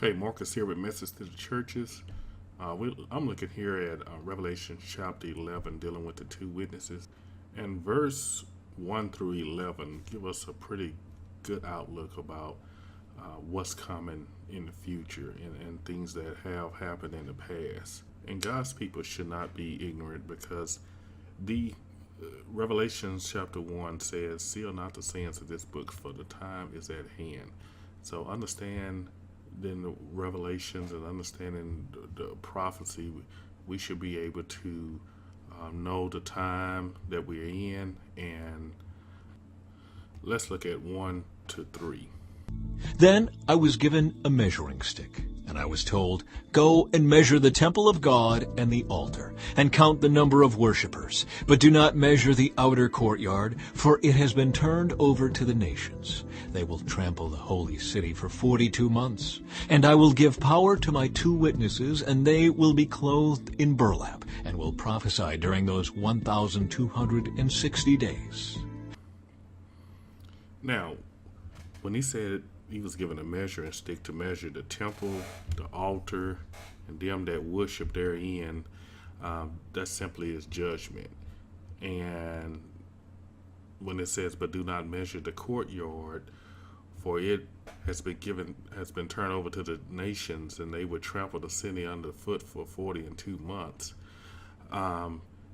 Okay, Marcus here with Message to the Churches. I'm looking here at Revelation chapter 11, dealing with the two witnesses. And verse 1 through 11 give us a pretty good outlook about what's coming in the future and things that have happened in the past. And God's people should not be ignorant, because the Revelation chapter 1 says, "Seal not the sayings of this book, for the time is at hand." So understand then the revelations and understanding the prophecy, we should be able to know the time that we're in. And let's look at 1 to 3. Then I was given a measuring stick, and I was told, "Go and measure the temple of God and the altar, and count the number of worshippers. But do not measure the outer courtyard, for it has been turned over to the nations. They will trample the holy city for 42 months. And I will give power to my two witnesses, and they will be clothed in burlap, and will prophesy during those 1,260 days." Now, when he said he was given a measuring stick to measure the temple, the altar, and them that worship therein, that simply is judgment. And when it says, "But do not measure the courtyard, for it has been turned over to the nations, and they would trample the city underfoot for 42 months."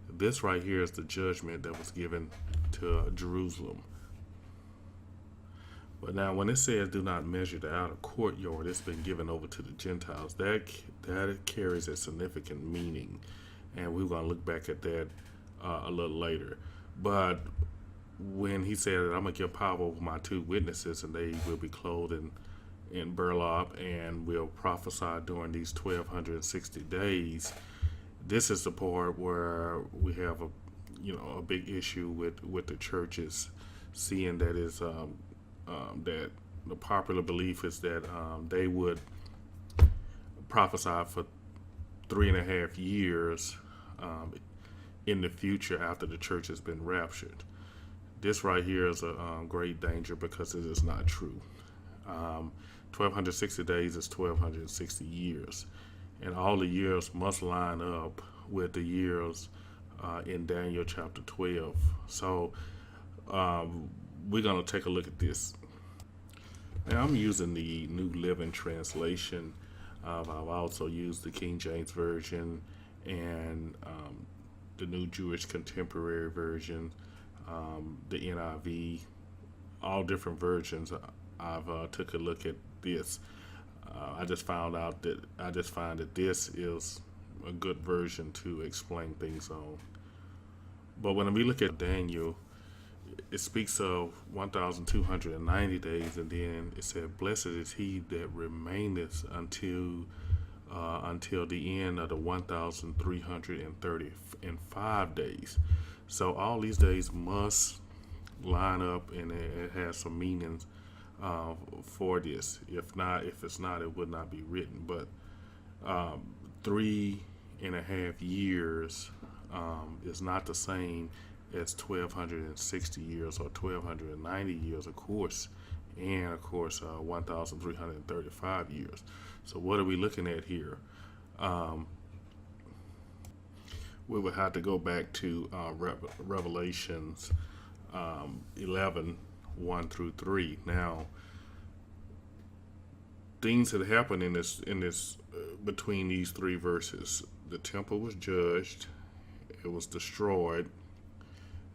This right here is the judgment that was given to Jerusalem. But now when it says do not measure the outer courtyard, it's been given over to the Gentiles. That carries a significant meaning. And we're going to look back at that a little later. But when he said, "I'm going to give power over my two witnesses, and they will be clothed in burlap and will prophesy during these 1,260 days, this is the part where we have a big issue with the churches, seeing that is that the popular belief is that they would prophesy for 3.5 years in the future after the church has been raptured. This right here is a great danger, because it is not true. 1,260 days is 1,260 years, and all the years must line up with the years in Daniel chapter 12. So we're going to take a look at this. Now, I'm using the New Living Translation. I've also used the King James Version and the New Jewish Contemporary Version, the NIV, all different versions. I've took a look at this. I just find that this is a good version to explain things on. But when we look at Daniel, it speaks of 1,290 days, and then it said, "Blessed is he that remaineth until the end of the 1,335 days." So all these days must line up, and it has some meanings for this. If it's not, it would not be written. But 3.5 years is not the same as 1,260 years or 1,290 years, of course, and of course 1,335 years. So what are we looking at here? We would have to go back to Revelations 11, 1 through 3. Now, things that happened in this between these three verses. The temple was judged. It was destroyed.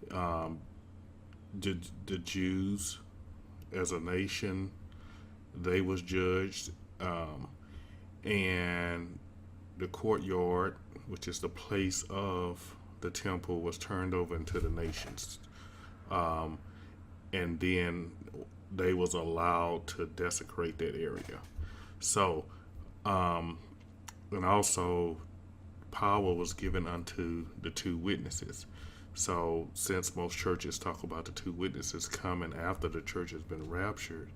The Jews as a nation, they was judged, and the courtyard, which is the place of the temple, was turned over into the nations, and then they was allowed to desecrate that area. So and also power was given unto the two witnesses. So since most churches talk about the two witnesses coming after the church has been raptured,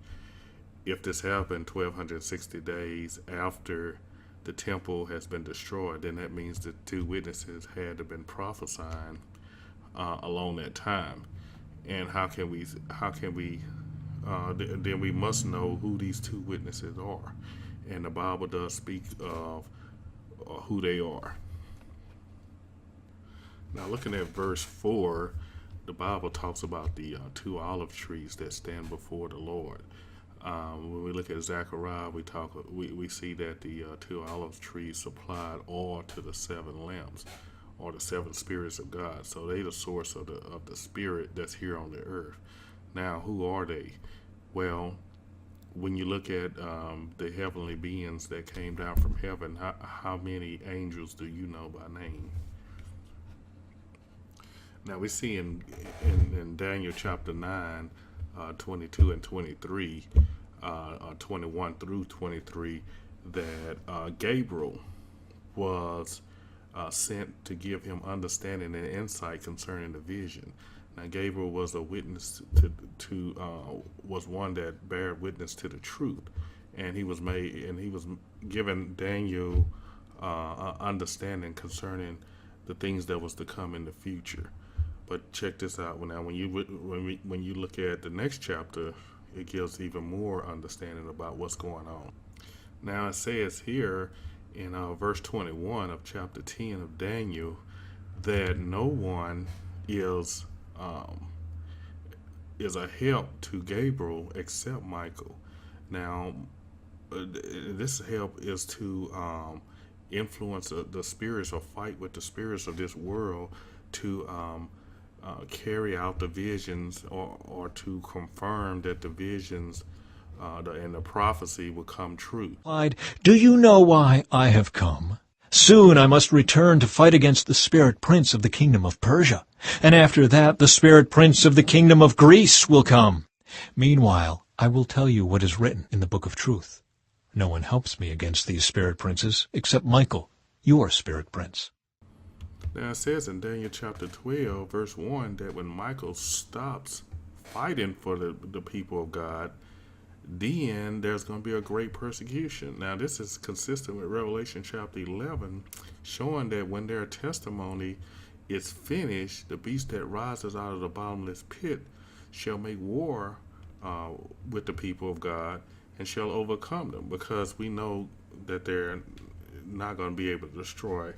if this happened 1,260 days after the temple has been destroyed, then that means the two witnesses had to been prophesying along that time. And how can we then we must know who these two witnesses are. and the Bible does speak of who they are. Now, looking at verse 4, the Bible talks about the two olive trees that stand before the Lord. When we look at Zechariah, we see that the two olive trees supplied oil to the seven lamps, or the seven spirits of God. So they the source of the spirit that's here on the earth. Now, who are they? Well, when you look at the heavenly beings that came down from heaven, how many angels do you know by name? Now we see in Daniel chapter 9, 22 and 23, 21 through 23, that Gabriel was sent to give him understanding and insight concerning the vision. Now Gabriel was a witness was one that bare witness to the truth, and he was given Daniel understanding concerning the things that was to come in the future. But check this out. Now, when you look at the next chapter, it gives even more understanding about what's going on. Now, it says here in verse 21 of chapter 10 of Daniel that no one is a help to Gabriel except Michael. Now, this help is to influence the spirits, or fight with the spirits of this world to carry out the visions, or to confirm that the visions and the prophecy will come true. Do you know why I have come? Soon I must return to fight against the spirit prince of the kingdom of Persia, and after that the spirit prince of the kingdom of Greece will come. Meanwhile, I will tell you what is written in the book of truth. No one helps me against these spirit princes except Michael, your spirit prince. Now it says in Daniel chapter 12, verse 1, that when Michael stops fighting for the people of God, then there's going to be a great persecution. Now this is consistent with Revelation chapter 11, showing that when their testimony is finished, the beast that rises out of the bottomless pit shall make war with the people of God and shall overcome them, because we know that they're not going to be able to destroy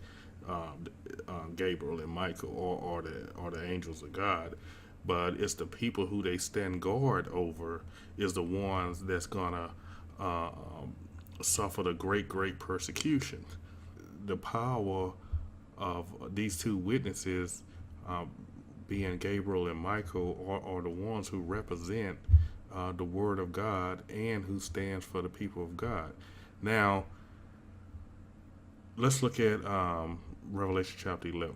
Gabriel and Michael or the angels of God, but it's the people who they stand guard over is the ones that's gonna suffer the great persecution. The power of these two witnesses, being Gabriel and Michael, are the ones who represent the Word of God and who stands for the people of God. Now, let's look at Revelation chapter 11.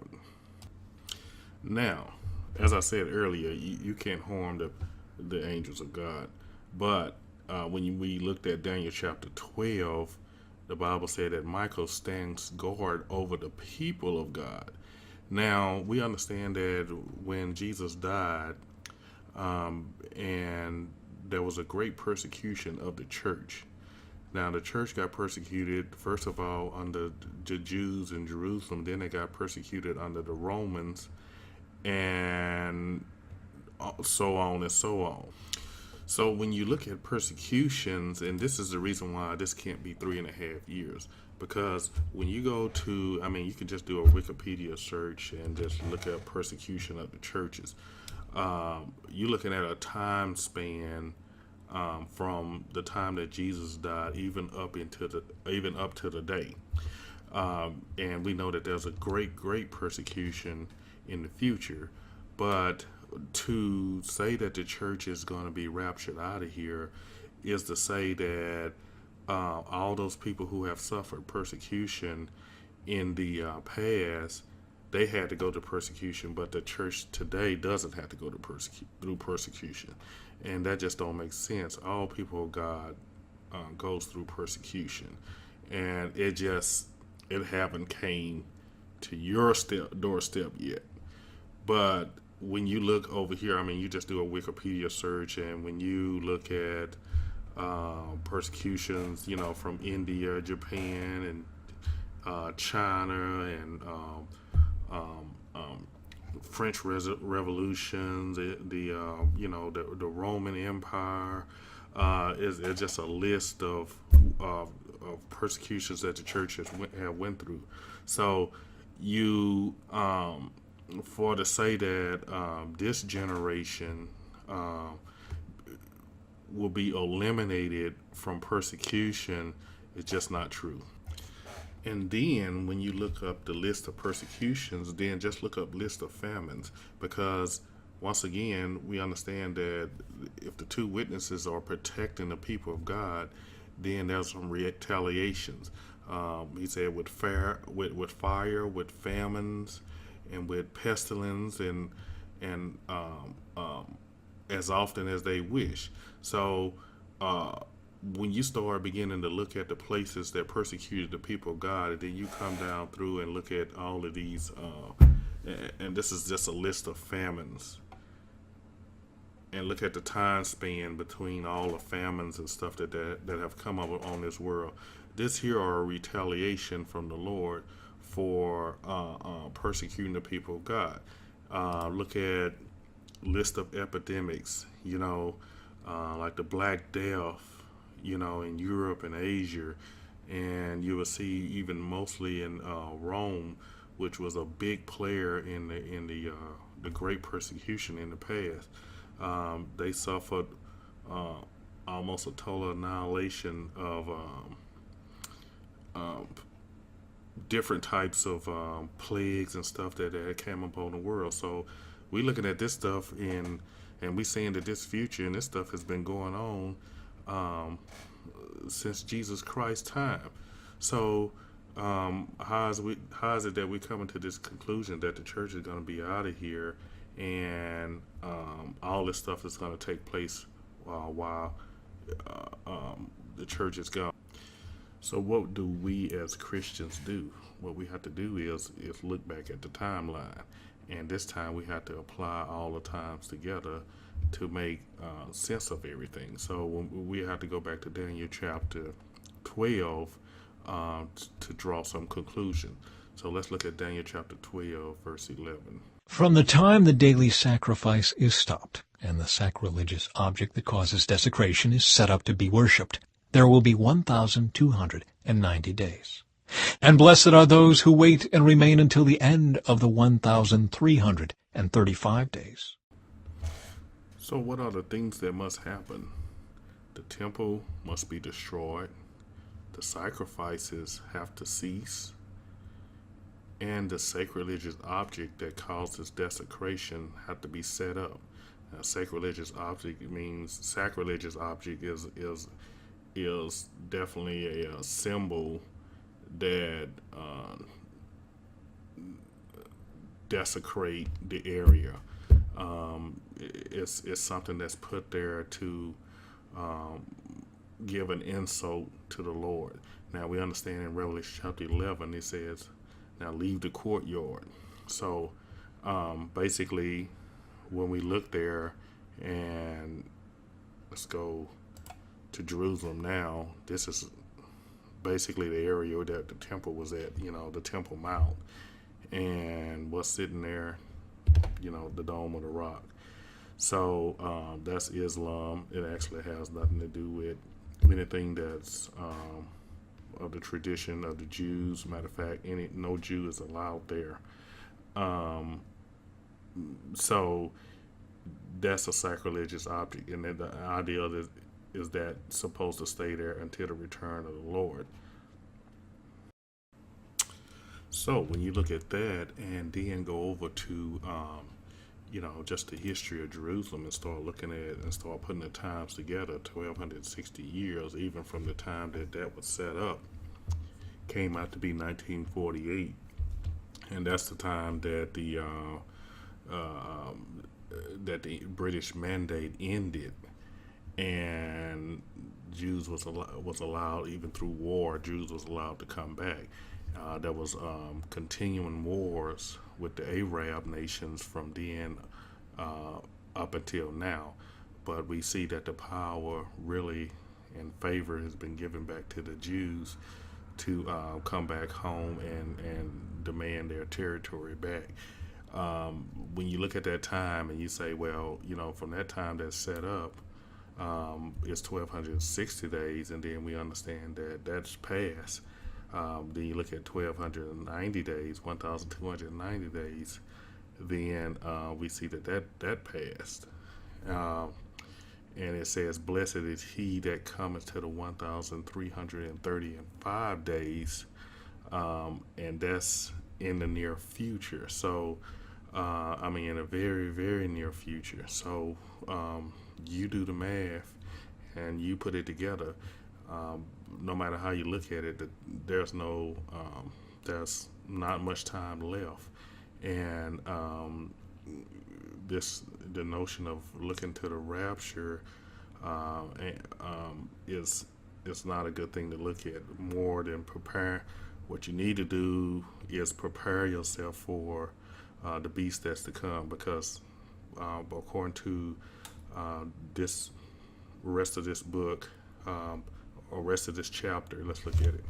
Now, as I said earlier, you can't harm the angels of God. But when we looked at Daniel chapter 12, the Bible said that Michael stands guard over the people of God. Now, we understand that when Jesus died, and there was a great persecution of the church. Now, the church got persecuted, first of all, under the Jews in Jerusalem. Then they got persecuted under the Romans, and so on and so on. So when you look at persecutions, and this is the reason why this can't be 3.5 years, because when you go to, you can just do a Wikipedia search and just look at persecution of the churches. You're looking at a time span from the time that Jesus died, even up to the day, and we know that there's a great persecution in the future. But to say that the church is going to be raptured out of here is to say that all those people who have suffered persecution in the past, they had to go to persecution, but the church today doesn't have to go to through persecution. And that just don't make sense. All people of God goes through persecution, and it haven't came to your doorstep yet. But when you look over here, you just do a Wikipedia search, and when you look at persecutions, from India, Japan, and China, and French revolutions, the Roman Empire, is just a list of of persecutions that the church have went through. So you for to say that this generation will be eliminated from persecution is just not true. And then when you look up the list of persecutions, then just look up list of famines, because once again we understand that if the two witnesses are protecting the people of God, then there's some retaliations. He said with fire, with famines, and with pestilence, and as often as they wish. So when you start beginning to look at the places that persecuted the people of God, and then you come down through and look at all of these, and this is just a list of famines, and look at the time span between all the famines and stuff that have come up on this world. This here are a retaliation from the Lord for persecuting the people of God. Look at list of epidemics, like the Black Death, in Europe and Asia, and you will see even mostly in Rome, which was a big player in the great persecution in the past. They suffered almost a total annihilation of different types of plagues and stuff that came upon the world. So we looking at this stuff and we saying that this future and this stuff has been going on since Jesus Christ's time. So how is it that we coming to this conclusion that the church is going to be out of here, and all this stuff is going to take place while the church is gone? So what do we as Christians do? What we have to do is look back at the timeline, and this time we have to apply all the times together to make sense of everything. So we have to go back to Daniel chapter 12 to draw some conclusion. So let's look at Daniel chapter 12, verse 11. From the time the daily sacrifice is stopped, and the sacrilegious object that causes desecration is set up to be worshipped, there will be 1,290 days. And blessed are those who wait and remain until the end of the 1,335 days. So what are the things that must happen? The temple must be destroyed. The sacrifices have to cease. And the sacrilegious object that causes desecration have to be set up. Now, sacrilegious object is definitely a symbol that desecrate the area. It's something that's put there to give an insult to the Lord. Now we understand in Revelation chapter 11 it says, now leave the courtyard. So basically when we look there, and let's go to Jerusalem now, this is basically the area that the temple was at, the Temple Mount, and what's sitting there, the Dome of the Rock. So that's Islam. It actually has nothing to do with anything that's of the tradition of the Jews. Matter of fact, no Jew is allowed there. So that's a sacrilegious object, and then the idea is that supposed to stay there until the return of the Lord. So when you look at that and then go over to just the history of Jerusalem and start looking at and start putting the times together, 1,260 years, even from the time that was set up, came out to be 1948, and that's the time that the British mandate ended, and Jews was allowed, even through war, Jews was allowed to come back. There was continuing wars with the Arab nations from then up until now, but we see that the power really and favor has been given back to the Jews to come back home and demand their territory back. When you look at that time and you say, well, from that time that's set up, is 1260 days, and then we understand that that's past. Then you look at 1290 days, 1290 days, then we see that passed. And it says, "Blessed is he that cometh to the 1335 days," and that's in the near future. So, in a very, very near future. So, you do the math and you put it together. No matter how you look at it, there's not much time left, and the notion of looking to the rapture is not a good thing to look at. More than prepare, what you need to do is prepare yourself for the beast that's to come, because according to this rest of this book, or rest of this chapter, let's look at it.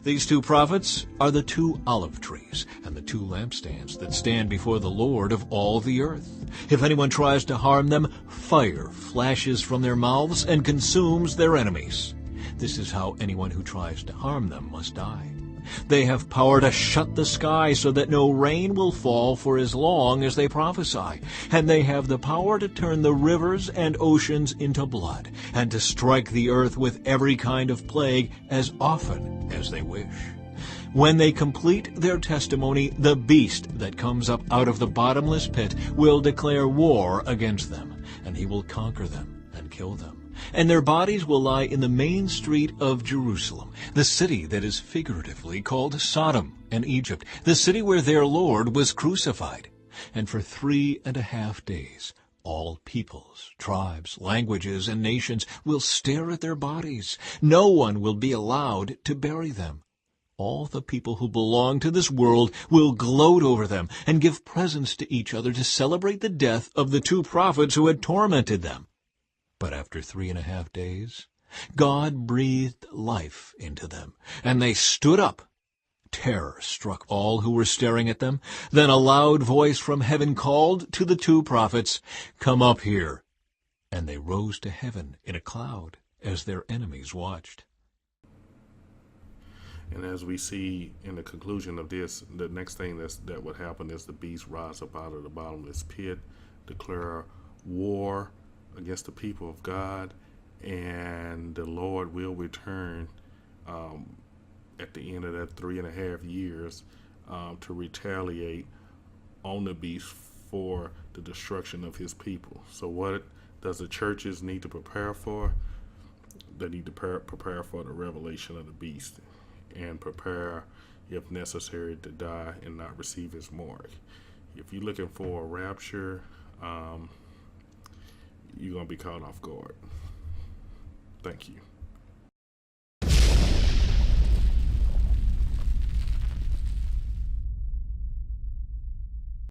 These two prophets are the two olive trees and the two lampstands that stand before the Lord of all the earth. If anyone tries to harm them, fire flashes from their mouths and consumes their enemies. This is how anyone who tries to harm them must die. They have power to shut the sky so that no rain will fall for as long as they prophesy. And they have the power to turn the rivers and oceans into blood, and to strike the earth with every kind of plague as often as they wish. When they complete their testimony, the beast that comes up out of the bottomless pit will declare war against them, and he will conquer them and kill them. And their bodies will lie in the main street of Jerusalem, the city that is figuratively called Sodom and Egypt, the city where their Lord was crucified. And for 3.5 days all peoples, tribes, languages, and nations will stare at their bodies. No one will be allowed to bury them. All the people who belong to this world will gloat over them and give presents to each other to celebrate the death of the two prophets who had tormented them. But after 3.5 days, God breathed life into them, and they stood up. Terror struck all who were staring at them. Then a loud voice from heaven called to the two prophets, "Come up here." And they rose to heaven in a cloud as their enemies watched. And as we see in the conclusion of this, the next thing that would happen is the beast rise up out of the bottomless pit, declare war against the people of God, and the Lord will return at the end of that 3.5 years to retaliate on the beast for the destruction of his people. So what does the churches need to prepare for? They need to prepare for the revelation of the beast, and prepare, if necessary, to die and not receive his mark. If you're looking for a rapture, you're going to be caught off guard. Thank you.